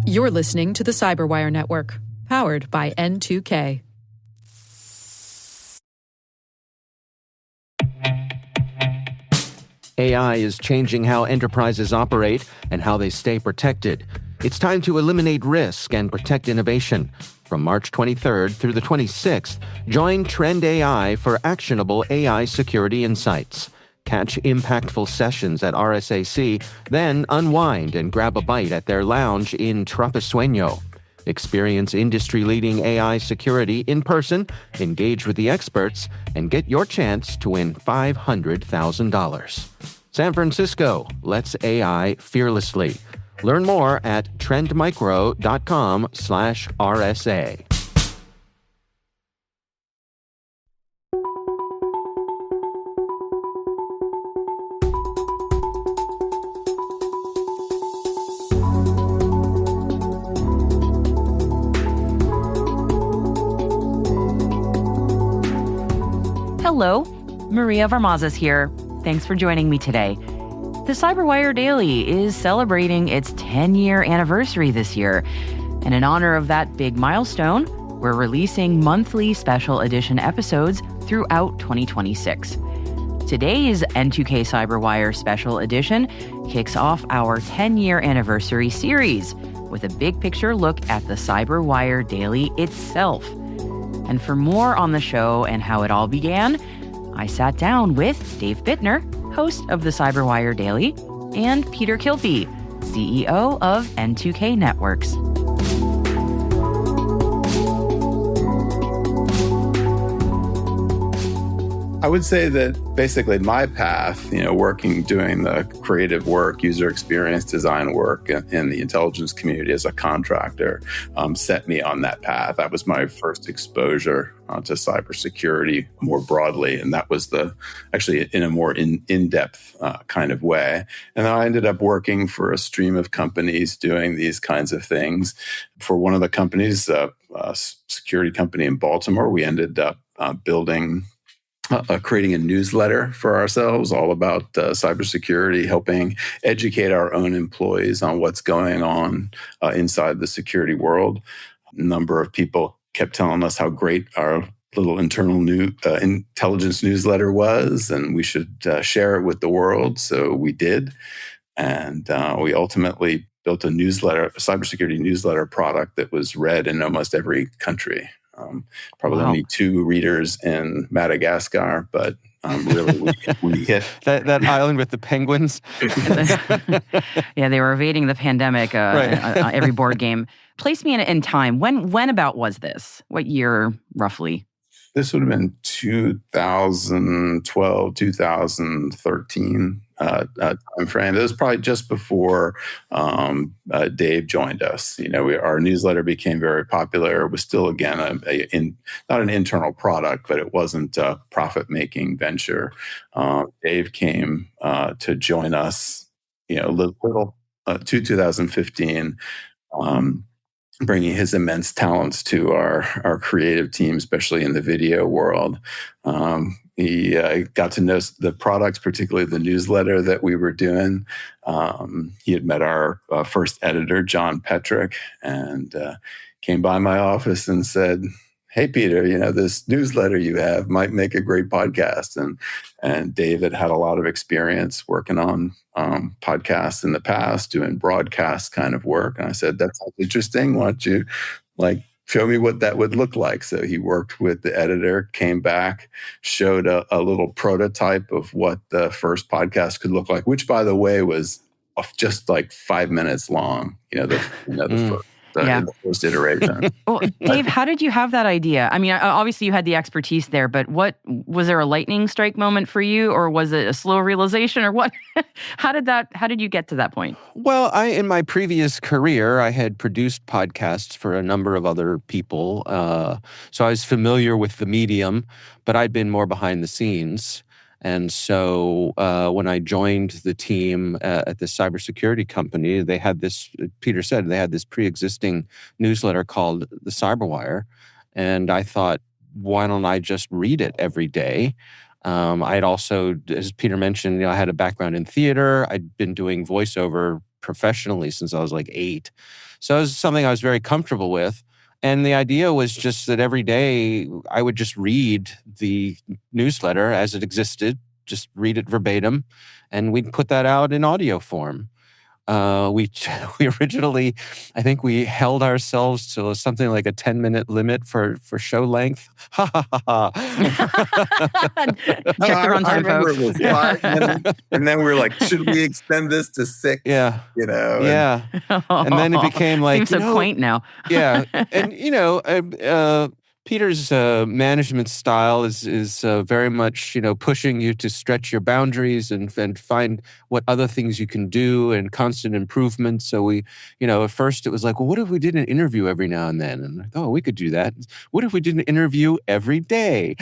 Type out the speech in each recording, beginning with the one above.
You're listening to the CyberWire Network, powered by N2K. AI is changing how enterprises operate and how they stay protected. It's time to eliminate risk and protect innovation. From March 23rd through the 26th, join Trend AI for actionable AI security insights. Catch impactful sessions at RSAC, then unwind and grab a bite at their lounge in Trapesueño. Experience industry-leading AI security in person, engage with the experts, and get your chance to win $500,000. San Francisco, let's AI fearlessly. Learn more at trendmicro.com/RSA. Hello, Maria Varmazis here. Thanks for joining me today. The CyberWire Daily is celebrating its 10-year anniversary this year. And in honor of that big milestone, we're releasing monthly special edition episodes throughout 2026. Today's N2K CyberWire Special Edition kicks off our 10-year anniversary series with a big picture look at the CyberWire Daily itself. And for more on the show and how it all began, I sat down with Dave Bittner, host of the CyberWire Daily, and Peter Kilpe, CEO of N2K Networks. I would say that basically my path, doing the creative work, user experience design work in the intelligence community as a contractor, set me on that path. That was my first exposure to cybersecurity more broadly. And that was actually in a more in-depth kind of way. And then I ended up working for a stream of companies doing these kinds of things. For one of the companies, a security company in Baltimore, we ended up creating a newsletter for ourselves all about cybersecurity, helping educate our own employees on what's going on inside the security world. A number of people kept telling us how great our little internal intelligence newsletter was, and we should share it with the world. So we did. And we ultimately built a cybersecurity newsletter product that was read in almost every country. Probably only 2 readers in Madagascar, but really we hit that island with the penguins. Yeah, they were evading the pandemic every board game. Place me in time. When about was this? What year, roughly? This would have been 2012, 2013 time frame. It was probably just before Dave joined us. Our newsletter became very popular. It was still, again, not an internal product, but it wasn't a profit-making venture. Dave came to join us, to 2015. Bringing his immense talents to our creative team, especially in the video world. He got to know the products, particularly the newsletter that we were doing. He had met our first editor, John Petrick, and came by my office and said, "Hey, Peter, this newsletter you have might make a great podcast." And David had a lot of experience working on podcasts in the past, doing broadcast kind of work. And I said, "That's interesting. Why don't you show me what that would look like?" So he worked with the editor, came back, showed a little prototype of what the first podcast could look like, which, by the way, was just like 5 minutes long. The first iteration. Well, Dave, how did you have that idea? I mean, obviously you had the expertise there, but was there a lightning strike moment for you, or was it a slow realization, or what? How did you get to that point? Well, in my previous career, I had produced podcasts for a number of other people. So I was familiar with the medium, but I'd been more behind the scenes. And so when I joined the team at this cybersecurity company, they had this, Peter said, they had this pre-existing newsletter called the CyberWire. And I thought, why don't I just read it every day? I'd also, as Peter mentioned, I had a background in theater. I'd been doing voiceover professionally since I was like 8. So it was something I was very comfortable with. And the idea was just that every day I would just read the newsletter as it existed, just read it verbatim, and we'd put that out in audio form. We we originally, I think we held ourselves to something like a 10-minute limit for show length. Ha ha ha ha. Check the runtime, folks. It was 5 minutes, and then we were like, should we extend this to 6? Yeah. And, Yeah. And then it became like, seems so quaint now. Yeah. And, Peter's management style is very much, pushing you to stretch your boundaries and find what other things you can do and constant improvement. So we, at first it was like, well, what if we did an interview every now and then? And oh, we could do that. What if we did an interview every day?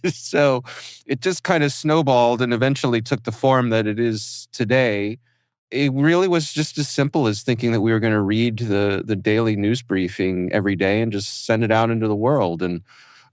So it just kind of snowballed and eventually took the form that it is today. It really was just as simple as thinking that we were going to read the daily news briefing every day and just send it out into the world. And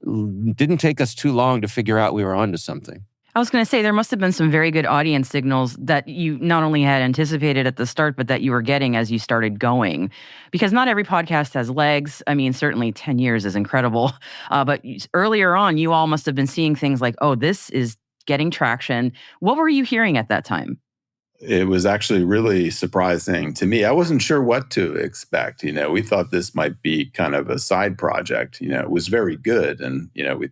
it didn't take us too long to figure out we were onto something. I was going to say, there must have been some very good audience signals that you not only had anticipated at the start, but that you were getting as you started going. Because not every podcast has legs. I mean, certainly 10 years is incredible. But earlier on, you all must have been seeing things like, oh, this is getting traction. What were you hearing at that time? It was actually really surprising to me. I wasn't sure what to expect. We thought this might be kind of a side project. It was very good. And, we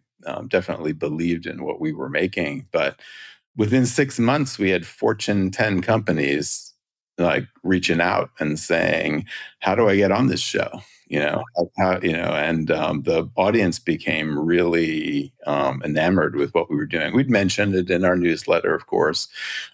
definitely believed in what we were making. But within 6 months, we had Fortune 10 companies like reaching out and saying, how do I get on this show? The audience became really enamored with what we were doing. We'd mentioned it in our newsletter, of course.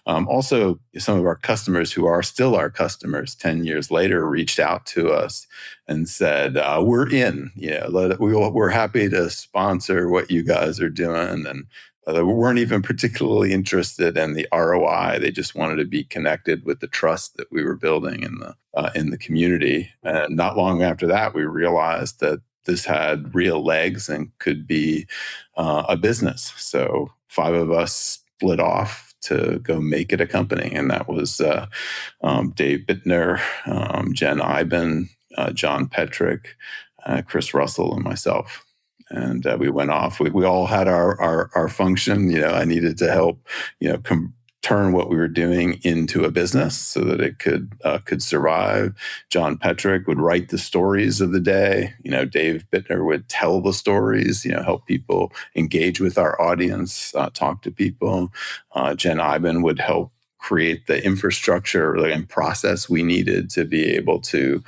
Also, some of our customers who are still our customers 10 years later reached out to us and said, we're in. We're happy to sponsor what you guys are doing. And we weren't even particularly interested in the ROI. They just wanted to be connected with the trust that we were building in the community. And not long after that, we realized that this had real legs and could be a business. So 5 of us split off to go make it a company. And that was Dave Bittner, Jen Iben, John Petrick, Chris Russell, and myself. And we went off. We all had our function. I needed to help, turn what we were doing into a business so that it could survive. John Petrick would write the stories of the day. Dave Bittner would tell the stories. Help people engage with our audience, talk to people. Jen Iben would help create the infrastructure and process we needed to be able to,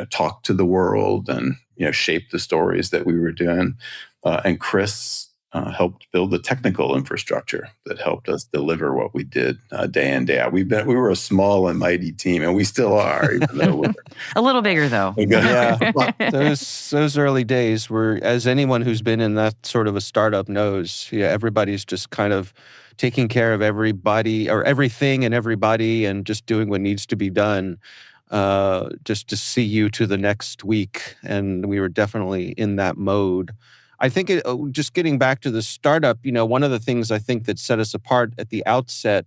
talk to the world and shape the stories that we were doing. And Chris helped build the technical infrastructure that helped us deliver what we did day in, day out. We were a small and mighty team, and we still are, even though we're a little bigger, though. Yeah, those early days were, as anyone who's been in that sort of a startup knows, everybody's just kind of taking care of everybody or everything and everybody, and just doing what needs to be done. Just to see you to the next week. And we were definitely in that mode. I think just getting back to the startup, one of the things I think that set us apart at the outset,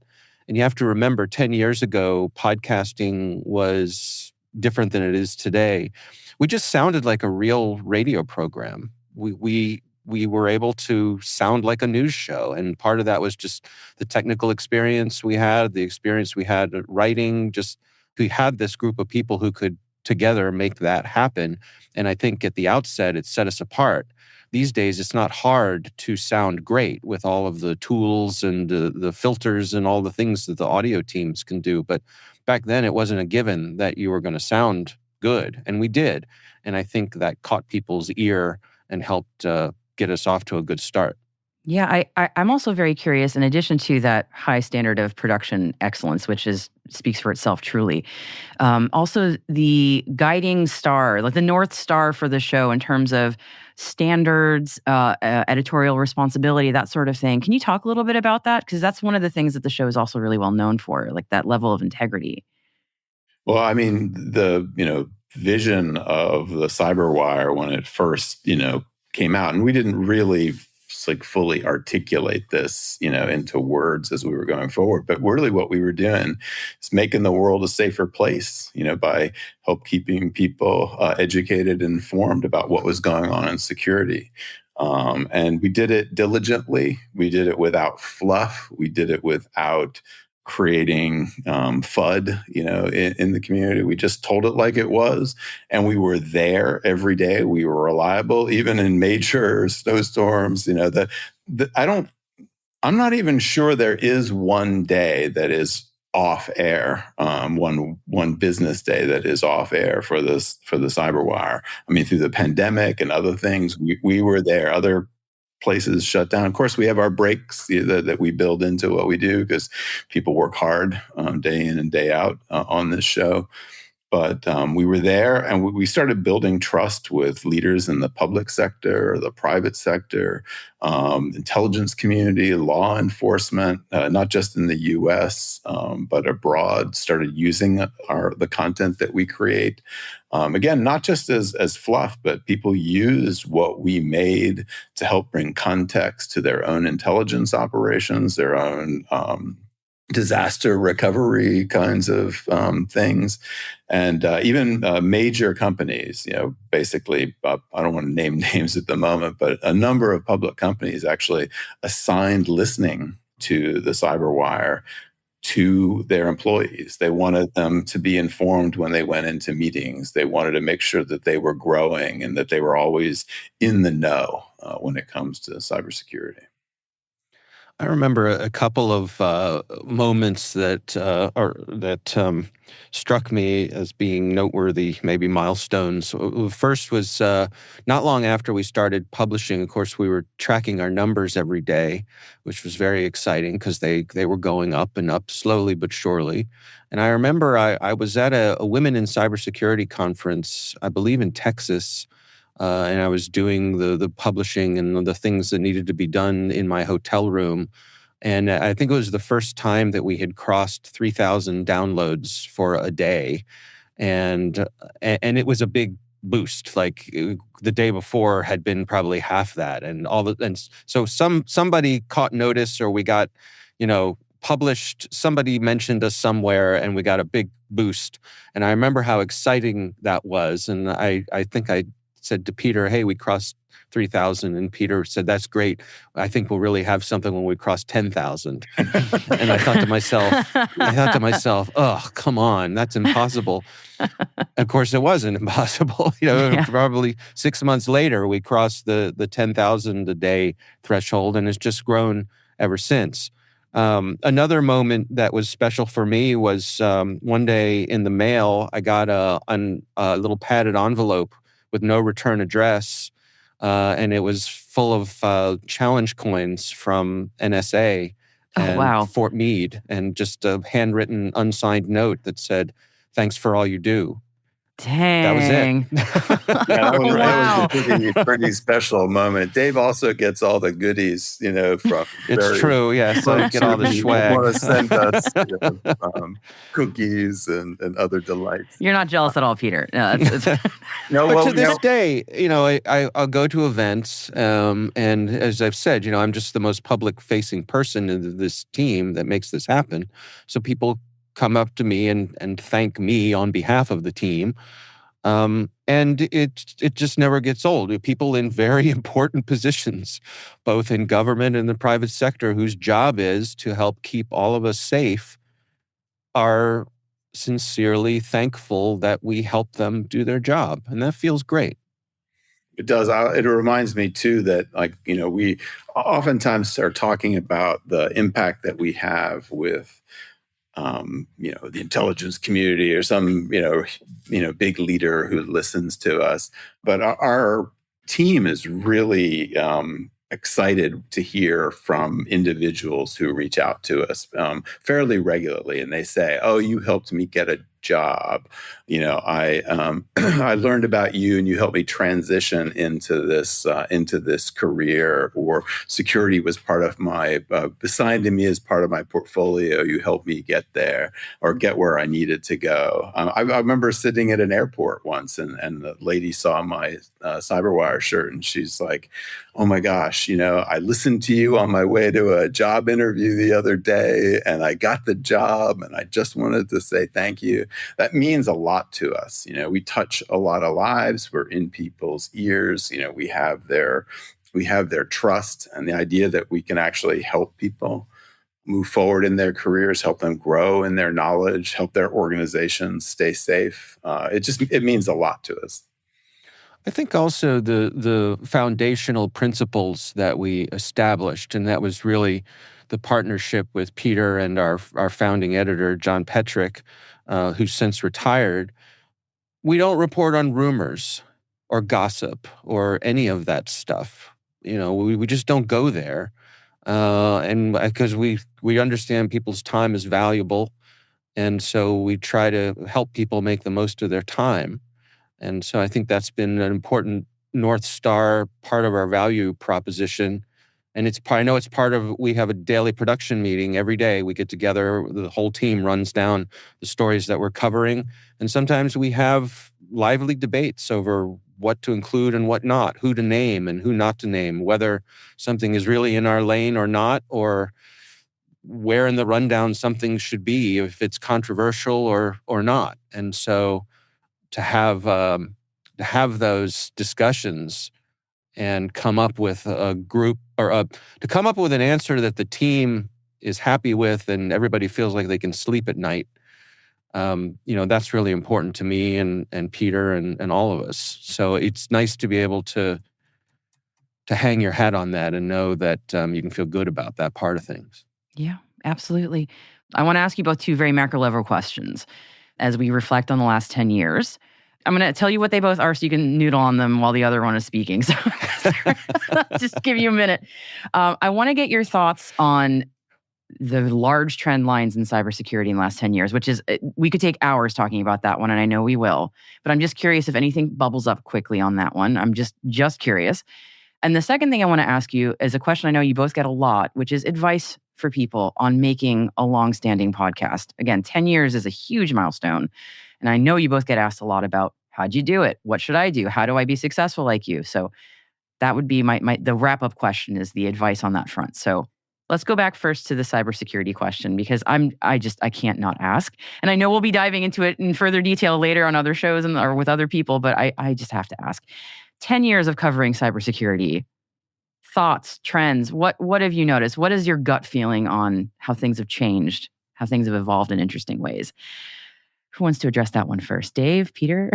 and you have to remember 10 years ago, podcasting was different than it is today. We just sounded like a real radio program. We were able to sound like a news show. And part of that was just the technical experience we had, the experience we had at writing, we had this group of people who could together make that happen. And I think at the outset, it set us apart. These days, it's not hard to sound great with all of the tools and the filters and all the things that the audio teams can do. But back then, it wasn't a given that you were going to sound good. And we did. And I think that caught people's ear and helped get us off to a good start. Yeah, I'm also very curious, in addition to that high standard of production excellence, which speaks for itself truly, also the guiding star, like the North Star for the show in terms of standards, editorial responsibility, that sort of thing. Can you talk a little bit about that? Because that's one of the things that the show is also really well known for, like that level of integrity. Well, I mean, the vision of the CyberWire when it first, came out, and we didn't really fully articulate this, into words as we were going forward. But really what we were doing is making the world a safer place, by help keeping people educated and informed about what was going on in security. And we did it diligently. We did it without fluff. We did it without creating FUD, in the community. We just told it like it was, and we were there every day. We were reliable, even in major snowstorms. I'm not even sure there is one day that is off air, one business day that is off air for the CyberWire. I mean, through the pandemic and other things, we were there. Other places shut down. Of course, we have our breaks that we build into what we do because people work hard day in and day out on this show. But we were there, and we started building trust with leaders in the public sector, the private sector, intelligence community, law enforcement, not just in the U.S., but abroad, started using the content that we create. Again, not just as fluff, but people used what we made to help bring context to their own intelligence operations, their own disaster recovery kinds of things. And even major companies, basically, I don't want to name names at the moment, but a number of public companies actually assigned listening to the CyberWire to their employees. They wanted them to be informed when they went into meetings. They wanted to make sure that they were growing and that they were always in the know when it comes to cybersecurity. I remember a couple of moments that struck me as being noteworthy, maybe milestones. First was not long after we started publishing. Of course, we were tracking our numbers every day, which was very exciting because they were going up and up slowly but surely. And I remember I was at a Women in Cybersecurity conference, I believe in Texas, and I was doing the publishing and the things that needed to be done in my hotel room. And I think it was the first time that we had crossed 3,000 downloads for a day. And it was a big boost. Like the day before had been probably half that. And so somebody caught notice, or we got, published, somebody mentioned us somewhere, and we got a big boost. And I remember how exciting that was. And I think I said to Peter, hey, we crossed 3,000. And Peter said, that's great. I think we'll really have something when we cross 10,000. And I thought to myself, oh, come on, that's impossible. Of course, it wasn't impossible. Probably 6 months later, we crossed the 10,000 a day threshold, and it's just grown ever since. Another moment that was special for me was one day in the mail, I got a little padded envelope with no return address, and it was full of challenge coins from NSA and Fort Meade, and just a handwritten, unsigned note that said, "Thanks for all you do." Dang. That was it. That was a pretty special moment. Dave also gets all the goodies, from. It's true, yeah. So I get all the swag. Want to send us cookies and other delights. You're not jealous at all, Peter. No, but to this day, I'll go to events, and as I've said, I'm just the most public-facing person in this team that makes this happen. So people come up to me and thank me on behalf of the team. And it just never gets old. People in very important positions, both in government and the private sector, whose job is to help keep all of us safe, are sincerely thankful that we help them do their job. And that feels great. It does. It reminds me, too, that, we oftentimes are talking about the impact that we have with the intelligence community or some, big leader who listens to us. But our team is really excited to hear from individuals who reach out to us fairly regularly. And they say, oh, you helped me get a job. I learned about you, and you helped me transition into this career. Or security was part of my assigned to me as part of my portfolio. You helped me get there or get where I needed to go. I remember sitting at an airport once, and the lady saw my CyberWire shirt, and she's like, "Oh my gosh, I listened to you on my way to a job interview the other day, and I got the job, and I just wanted to say thank you." That means a lot to us. We touch a lot of lives. We're in people's ears. We have their trust, and the idea that we can actually help people move forward in their careers, help them grow in their knowledge, help their organizations stay safe. It means a lot to us. I think also the foundational principles that we established, and that was really the partnership with Peter and our founding editor, John Petrick, who's since retired. We don't report on rumors or gossip or any of that stuff. We just don't go there. And because we understand people's time is valuable. And so we try to help people make the most of their time. And so I think that's been an important North Star part of our value proposition. And I know it's part of, we have a daily production meeting every day. We get together, the whole team runs down the stories that we're covering. And sometimes we have lively debates over what to include and what not, who to name and who not to name, whether something is really in our lane or not, or where in the rundown something should be, if it's controversial or not. And so to have those discussions and come up with a group to come up with an answer that the team is happy with and everybody feels like they can sleep at night. That's really important to me and Peter and all of us. So it's nice to be able to hang your hat on that and know that you can feel good about that part of things. Yeah, absolutely. I want to ask you both two very macro level questions as we reflect on the last 10 years. I'm going to tell you what they both are so you can noodle on them while the other one is speaking. So just give you a minute. I want to get your thoughts on the large trend lines in cybersecurity in the last 10 years, which is, we could take hours talking about that one, and I know we will. But I'm just curious if anything bubbles up quickly on that one. I'm just curious. And the second thing I want to ask you is a question I know you both get a lot, which is advice for people on making a long-standing podcast. Again, 10 years is a huge milestone. And I know you both get asked a lot about, how'd you do it? What should I do? How do I be successful like you? So that would be the wrap-up question, is the advice on that front. So let's go back first to the cybersecurity question, because I can't not ask. And I know we'll be diving into it in further detail later on other shows or with other people, but I just have to ask. 10 years of covering cybersecurity, thoughts, trends, what have you noticed? What is your gut feeling on how things have changed, how things have evolved in interesting ways? Who wants to address that one first? Dave, Peter?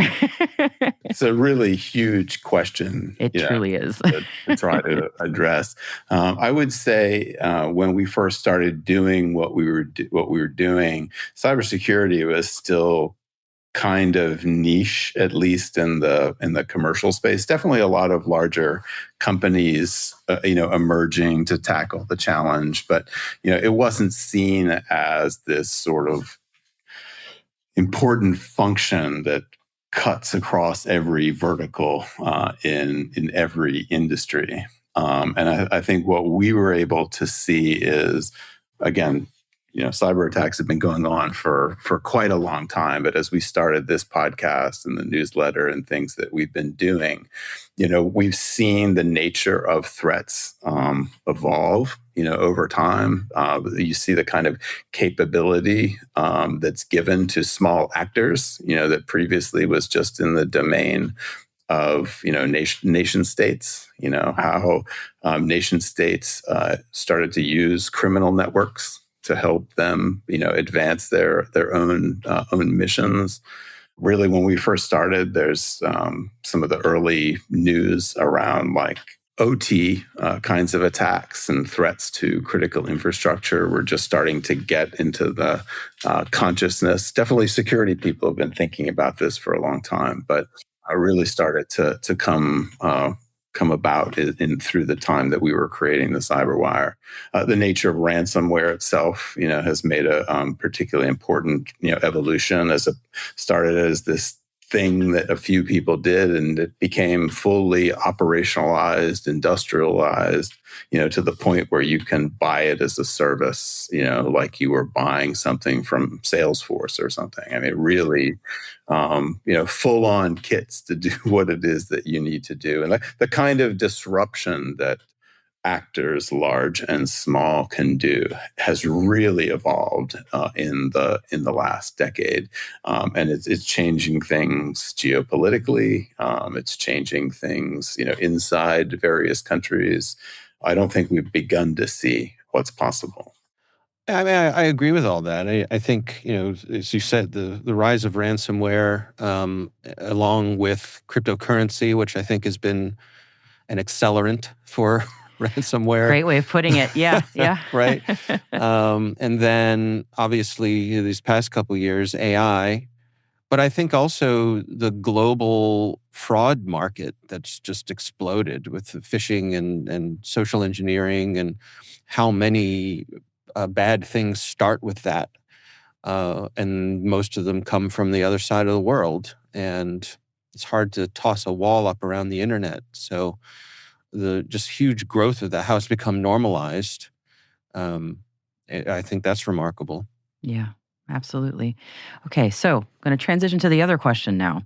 It's a really huge question. It truly is. to try to address. I would say when we first started doing what we were doing, cybersecurity was still kind of niche, at least in the commercial space. Definitely a lot of larger companies, emerging to tackle the challenge, but it wasn't seen as this sort of important function that cuts across every vertical in every industry. And I think what we were able to see is, again, cyber attacks have been going on for quite a long time. But as we started this podcast and the newsletter and things that we've been doing, we've seen the nature of threats evolve, over time. You see the kind of capability that's given to small actors, that previously was just in the domain of nation states. How nation states started to use criminal networks to help them, advance their own missions. Really, when we first started, there's some of the early news around like OT kinds of attacks and threats to critical infrastructure. We're just starting to get into the consciousness. Definitely security people have been thinking about this for a long time, but I really started to come come about through the time that we were creating the CyberWire. The nature of ransomware itself, has made a particularly important, evolution started as this thing that a few people did, and it became fully operationalized, industrialized, to the point where you can buy it as a service, like you were buying something from Salesforce or something. I mean, really, full on kits to do what it is that you need to do. And the kind of disruption that actors large and small can do has really evolved in the last decade, and it's changing things geopolitically. It's changing things inside various countries. I don't think we've begun to see what's possible. I mean, I agree with all that. I think, as you said, the rise of ransomware, along with cryptocurrency, which I think has been an accelerant for ransomware. Great way of putting it. Yeah, yeah. Right. And then obviously these past couple of years, AI, but I think also the global fraud market that's just exploded with the phishing and social engineering, and how many bad things start with that. And most of them come from the other side of the world. And it's hard to toss a wall up around the internet. So the just huge growth of that, how it's become normalized, I think that's remarkable. Yeah, absolutely. Okay, so I'm going to transition to the other question now.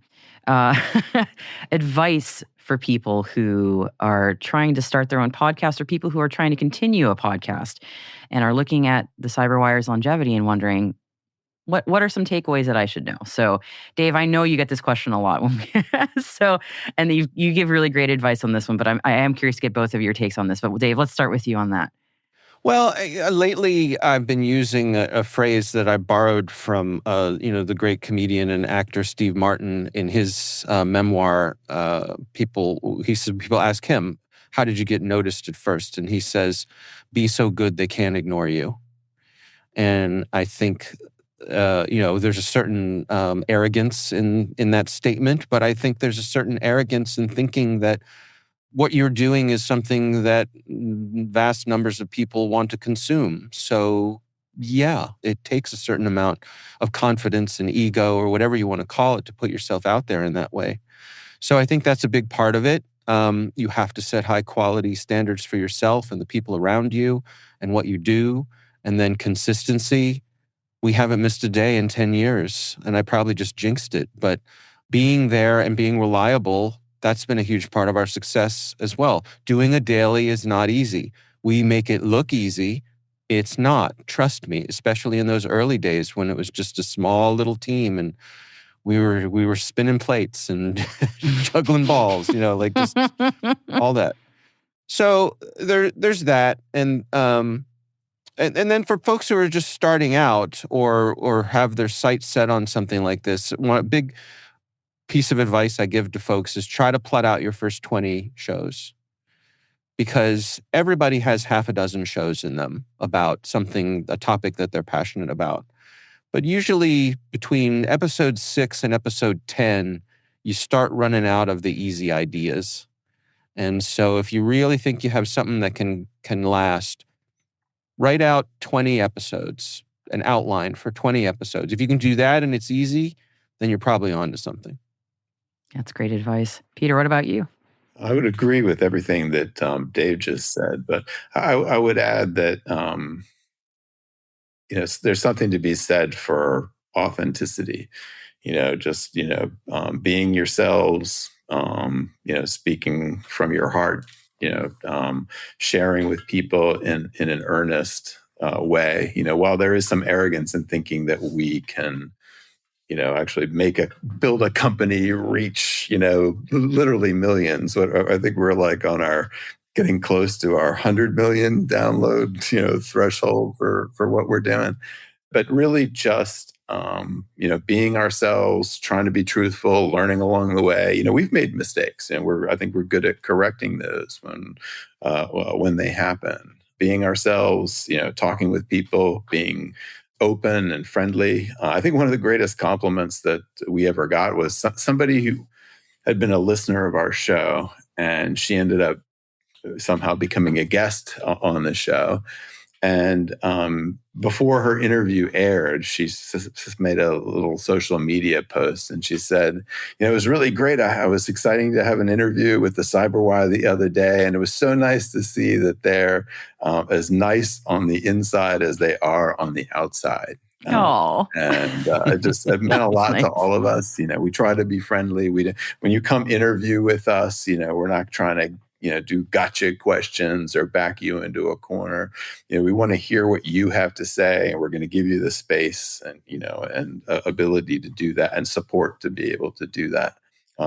Advice for people who are trying to start their own podcast, or people who are trying to continue a podcast and are looking at the CyberWire's longevity and wondering, what are some takeaways that I should know? So, Dave, I know you get this question a lot. And you give really great advice on this one, but I am curious to get both of your takes on this. But Dave, let's start with you on that. Well, lately I've been using a phrase that I borrowed from, the great comedian and actor Steve Martin in his memoir. People ask him, "How did you get noticed at first?" And he says, "Be so good they can't ignore you." And I think there's a certain arrogance in that statement, but I think there's a certain arrogance in thinking that what you're doing is something that vast numbers of people want to consume. So yeah, it takes a certain amount of confidence and ego, or whatever you want to call it, to put yourself out there in that way. So I think that's a big part of it. You have to set high quality standards for yourself and the people around you and what you do. And then consistency. We haven't missed a day in 10 years, and I probably just jinxed it. But being there and being reliable, that's been a huge part of our success as well. Doing a daily is not easy. We make it look easy. It's not. Trust me, especially in those early days when it was just a small little team and we were spinning plates and juggling balls, just all that. So there's that. And then for folks who are just starting out or have their sights set on something like this, one big piece of advice I give to folks is try to plot out your first 20 shows, because everybody has half a dozen shows in them about a topic that they're passionate about. But usually between episode 6 and episode 10, you start running out of the easy ideas. And so if you really think you have something that can last, write out 20 episodes, an outline for 20 episodes. If you can do that and it's easy, then you're probably onto something. That's great advice. Peter, what about you? I would agree with everything that Dave just said, but I would add that there's something to be said for authenticity. Being yourselves. Speaking from your heart. Sharing with people in an earnest way. While there is some arrogance in thinking that we can actually build a company, reach, literally millions. I think we're getting close to our 100 million download, threshold for what we're doing. But really just, being ourselves, trying to be truthful, learning along the way. We've made mistakes, and I think we're good at correcting those when they happen. Being ourselves, talking with people, being open and friendly. I think one of the greatest compliments that we ever got was somebody who had been a listener of our show and she ended up somehow becoming a guest on the show. And before her interview aired, she made a little social media post, and she said, it was really great. I was exciting to have an interview with the CyberWire the other day, and it was so nice to see that they're as nice on the inside as they are on the outside. And it meant a lot to all of us. We try to be friendly. When you come interview with us, we're not trying to do gotcha questions or back you into a corner. We want to hear what you have to say, and we're going to give you the space and ability to do that and support to be able to do that.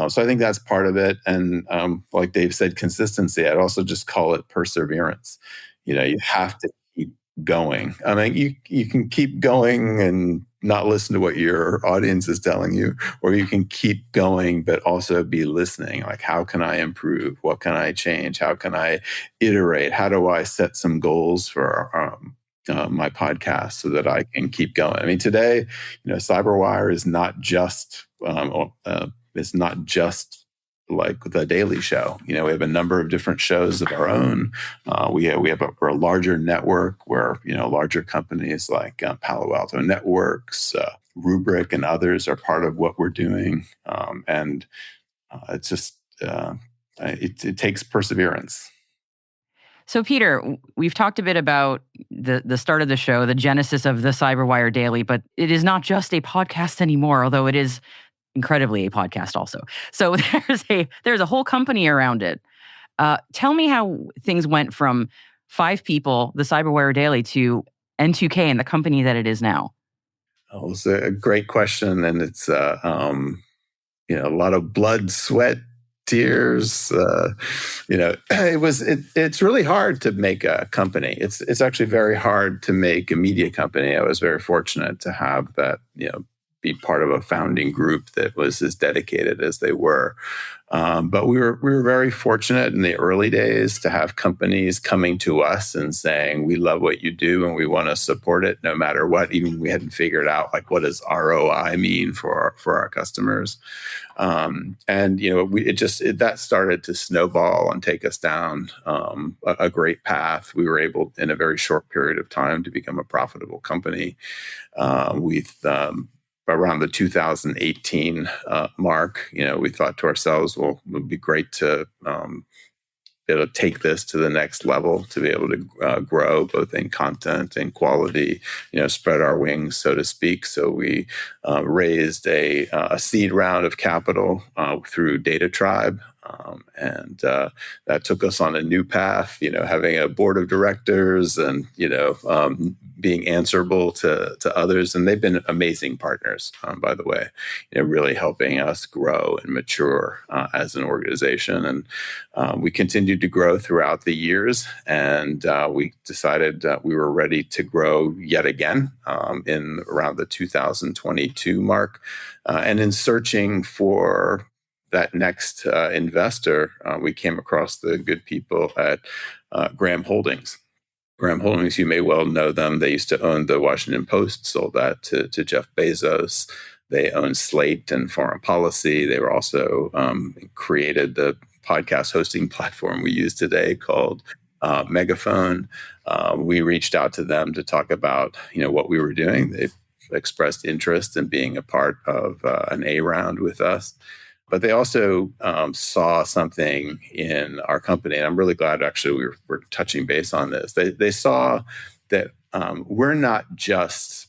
So I think that's part of it. And like Dave said, consistency. I'd also just call it perseverance. You have to keep going. I mean, you can keep going and not listen to what your audience is telling you, or you can keep going, but also be listening. Like, how can I improve? What can I change? How can I iterate? How do I set some goals for my podcast so that I can keep going? I mean, today, CyberWire is not just like the Daily Show. We have a number of different shows of our own. We're a larger network where larger companies like Palo Alto Networks, Rubrik, and others are part of what we're doing. And it's just it takes perseverance. So, Peter, we've talked a bit about the start of the show, the genesis of the CyberWire Daily, but it is not just a podcast anymore, although it is incredibly a podcast also. So there's a whole company around it. Tell me how things went from 5 people, the CyberWire Daily, to N2K and the company that it is now. Oh, it's a great question, and it's a lot of blood, sweat, tears. It's really hard to make a company. It's actually very hard to make a media company. I was very fortunate to have that, be part of a founding group that was as dedicated as they were. But we were very fortunate in the early days to have companies coming to us and saying, we love what you do and we want to support it no matter what. Even we hadn't figured out what does ROI mean for our customers. That started to snowball and take us down a great path. We were able in a very short period of time to become a profitable company. Around the 2018 mark, we thought to ourselves, well, it would be great to be able to take this to the next level, to be able to grow both in content and quality, spread our wings, so to speak. So we raised a seed round of capital through Data Tribe. And that took us on a new path, having a board of directors and, being answerable to others. And they've been amazing partners, by the way, really helping us grow and mature as an organization. And we continued to grow throughout the years. And we decided we were ready to grow yet again in around the 2022 mark. And in searching for that next investor, we came across the good people at Graham Holdings. Graham Holdings, you may well know them. They used to own the Washington Post, sold that to Jeff Bezos. They own Slate and Foreign Policy. They were also created the podcast hosting platform we use today called Megaphone. We reached out to them to talk about what we were doing. They expressed interest in being a part of an A round with us. But they also saw something in our company, and I'm really glad actually we're touching base on this. They saw that we're not just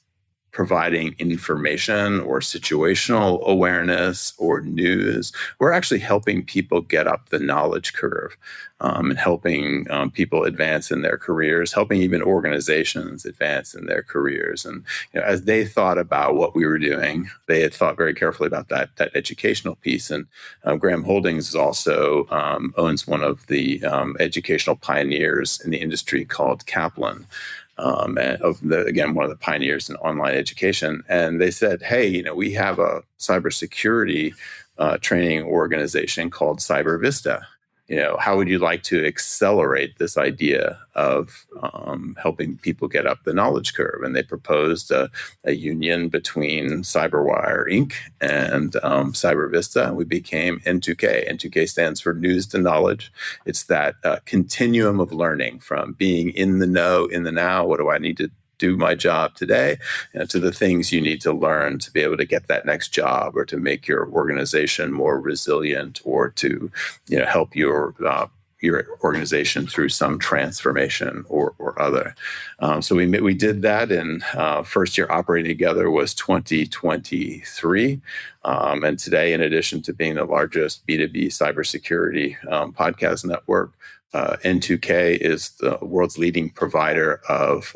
providing information or situational awareness or news. We're actually helping people get up the knowledge curve and helping people advance in their careers, helping even organizations advance in their careers. And as they thought about what we were doing, they had thought very carefully about that educational piece. And Graham Holdings also owns one of the educational pioneers in the industry called Kaplan. Again, one of the pioneers in online education. And they said, hey, we have a cybersecurity training organization called CyberVista. how would you like to accelerate this idea of helping people get up the knowledge curve? And they proposed a union between CyberWire Inc. and CyberVista. We became N2K. N2K stands for News to Knowledge. It's that continuum of learning from being in the know, in the now. What do I need to do my job today, to the things you need to learn to be able to get that next job, or to make your organization more resilient, or to help your organization through some transformation or other. So we did that, and first year operating together was 2023. And today, in addition to being the largest B2B cybersecurity podcast network, N2K is the world's leading provider of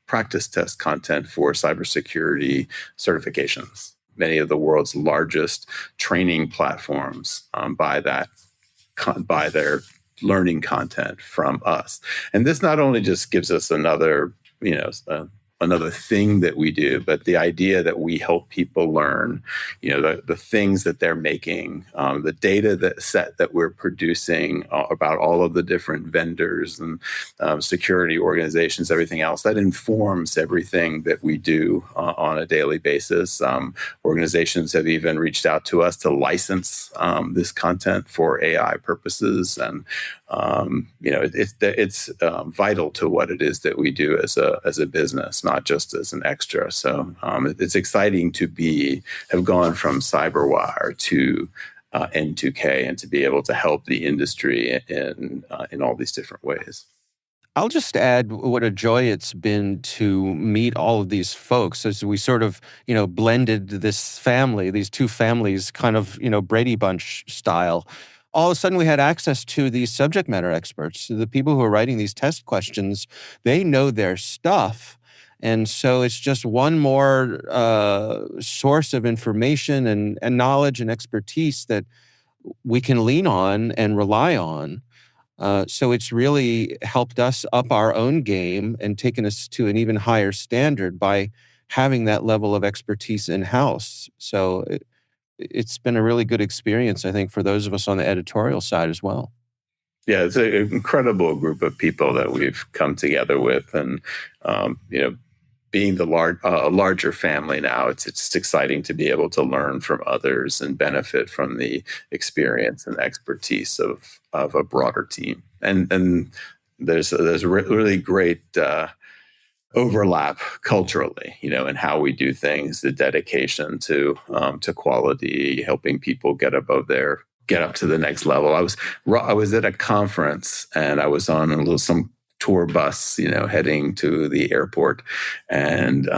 practice test content for cybersecurity certifications. Many of the world's largest training platforms buy their learning content from us. And this not only just gives us another thing that we do, but the idea that we help people learn, the things that they're making, the data set that we're producing about all of the different vendors and security organizations, everything else, that informs everything that we do on a daily basis. Organizations have even reached out to us to license this content for AI purposes. And it's vital to what it is that we do as a business, not just as an extra. So it's exciting to have gone from CyberWire to N2K, and to be able to help the industry in all these different ways. I'll just add what a joy it's been to meet all of these folks as we sort of, blended these two families, kind of, Brady Bunch style. All of a sudden we had access to these subject matter experts, the people who are writing these test questions. They know their stuff. And so it's just one more source of information and knowledge and expertise that we can lean on and rely on. So it's really helped us up our own game and taken us to an even higher standard by having that level of expertise in-house. So it's been a really good experience, I think, for those of us on the editorial side as well. Yeah, it's an incredible group of people that we've come together with, and being the larger family now, it's just exciting to be able to learn from others and benefit from the experience and expertise of a broader team. And there's really great overlap culturally, in how we do things, the dedication to quality, helping people get up to the next level. I was at a conference, and I was on some tour bus, heading to the airport, and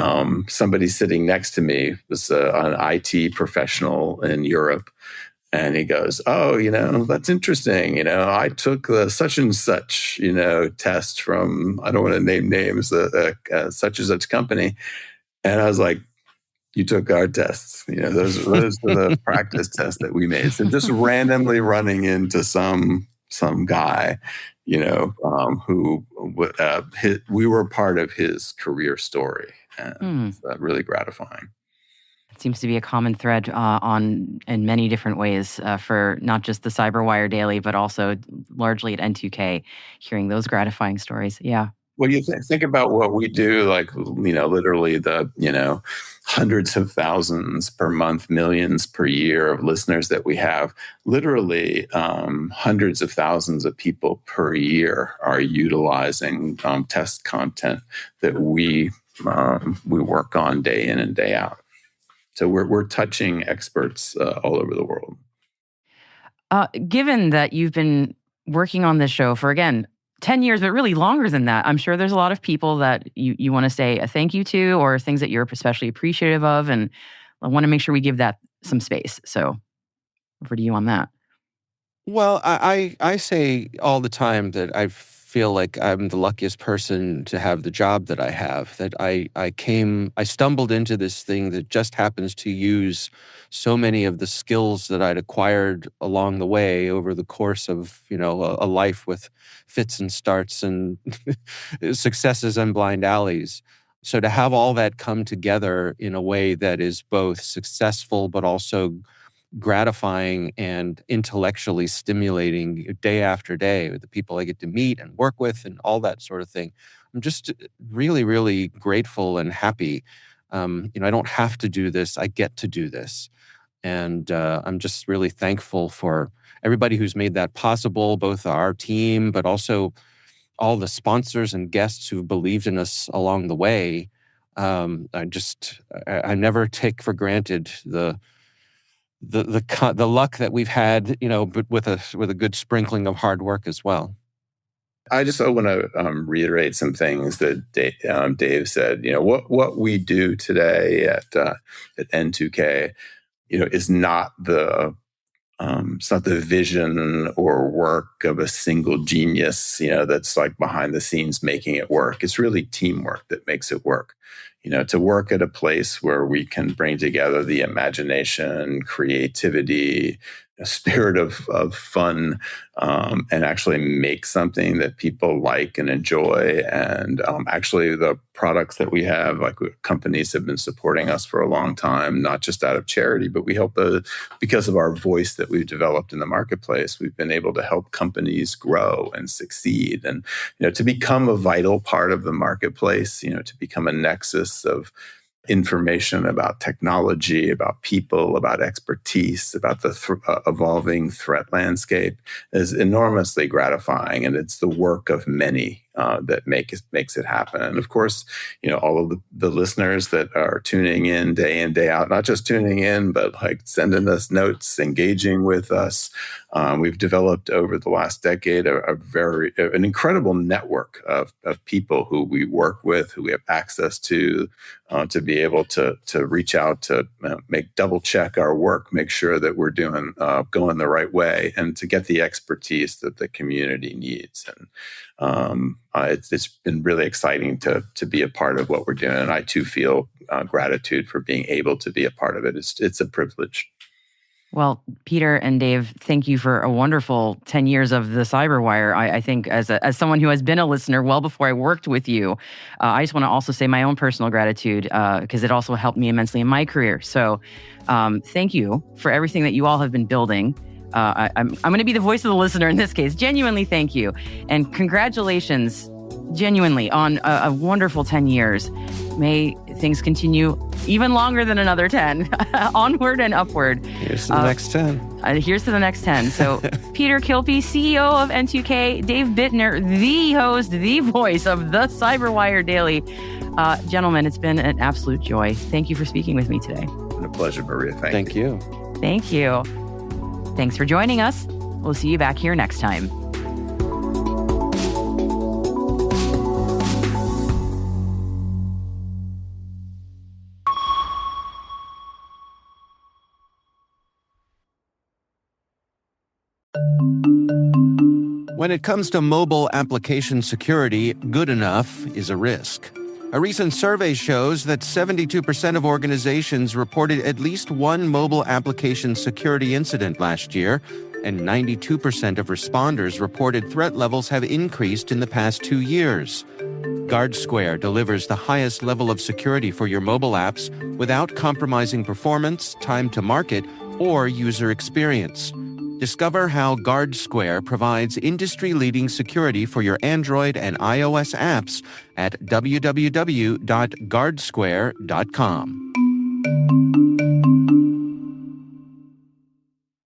somebody sitting next to me was an IT professional in Europe. And he goes, "Oh, that's interesting. I took the such and such, test from, I don't want to name names, such and such company." And I was like, "You took our tests. Those are the practice tests that we made." So just randomly running into some guy, who we were part of his career story. And it's really gratifying. Seems to be a common thread in many different ways for not just the CyberWire Daily, but also largely at N2K, hearing those gratifying stories. Yeah. Well, you think about what we do, like, literally the, hundreds of thousands per month, millions per year of listeners that we have. Literally hundreds of thousands of people per year are utilizing test content that we work on day in and day out. So we're touching experts all over the world. Given that you've been working on this show for, again, 10 years, but really longer than that, I'm sure there's a lot of people that you want to say a thank you to, or things that you're especially appreciative of. And I want to make sure we give that some space. So over to you on that. Well, I say all the time that I feel like I'm the luckiest person to have the job that I have, that I stumbled into this thing that just happens to use so many of the skills that I'd acquired along the way over the course of, a life with fits and starts and successes and blind alleys. So to have all that come together in a way that is both successful but also gratifying and intellectually stimulating day after day with the people I get to meet and work with and all that sort of thing. I'm just really, really grateful and happy. I don't have to do this. I get to do this. And I'm just really thankful for everybody who's made that possible, both our team, but also all the sponsors and guests who've believed in us along the way. I never take for granted the luck that we've had, but with a good sprinkling of hard work as well. I just want to reiterate some things that Dave said. What we do today at N2K, is not it's not the vision or work of a single genius, that's like behind the scenes making it work. It's really teamwork that makes it work. To work at a place where we can bring together the imagination, creativity, a spirit of fun, and actually make something that people like and enjoy. And actually the products that we have, like companies have been supporting us for a long time, not just out of charity, but we help because of our voice that we've developed in the marketplace, we've been able to help companies grow and succeed. And, to become a vital part of the marketplace, to become a nexus of information about technology, about people, about expertise, about the evolving threat landscape is enormously gratifying. And it's the work of many that makes it happen. And of course, all of the listeners that are tuning in day out, not just tuning in, but like sending us notes, engaging with us. We've developed over the last decade an incredible network of people who we work with, who we have access to be able to reach out to double check our work, make sure that we're going the right way, and to get the expertise that the community needs. And it's been really exciting to be a part of what we're doing. And I too feel gratitude for being able to be a part of it. It's a privilege. Well, Peter and Dave, thank you for a wonderful 10 years of the CyberWire. I think as someone who has been a listener well before I worked with you, I just want to also say my own personal gratitude because it also helped me immensely in my career. So thank you for everything that you all have been building. I'm going to be the voice of the listener in this case. Genuinely, thank you. And congratulations, genuinely, on a wonderful 10 years. May things continue even longer than another 10. Onward and upward. Here's to the next 10. Here's to the next 10. So Peter Kilpe, CEO of N2K, Dave Bittner, the host, the voice of the CyberWire Daily. Gentlemen, it's been an absolute joy. Thank you for speaking with me today. It's been a pleasure, Maria. Thank you. Thank you. Thanks for joining us. We'll see you back here next time. When it comes to mobile application security, good enough is a risk. A recent survey shows that 72% of organizations reported at least one mobile application security incident last year, and 92% of responders reported threat levels have increased in the past 2 years. GuardSquare delivers the highest level of security for your mobile apps without compromising performance, time to market, or user experience. Discover how GuardSquare provides industry-leading security for your Android and iOS apps at www.guardsquare.com.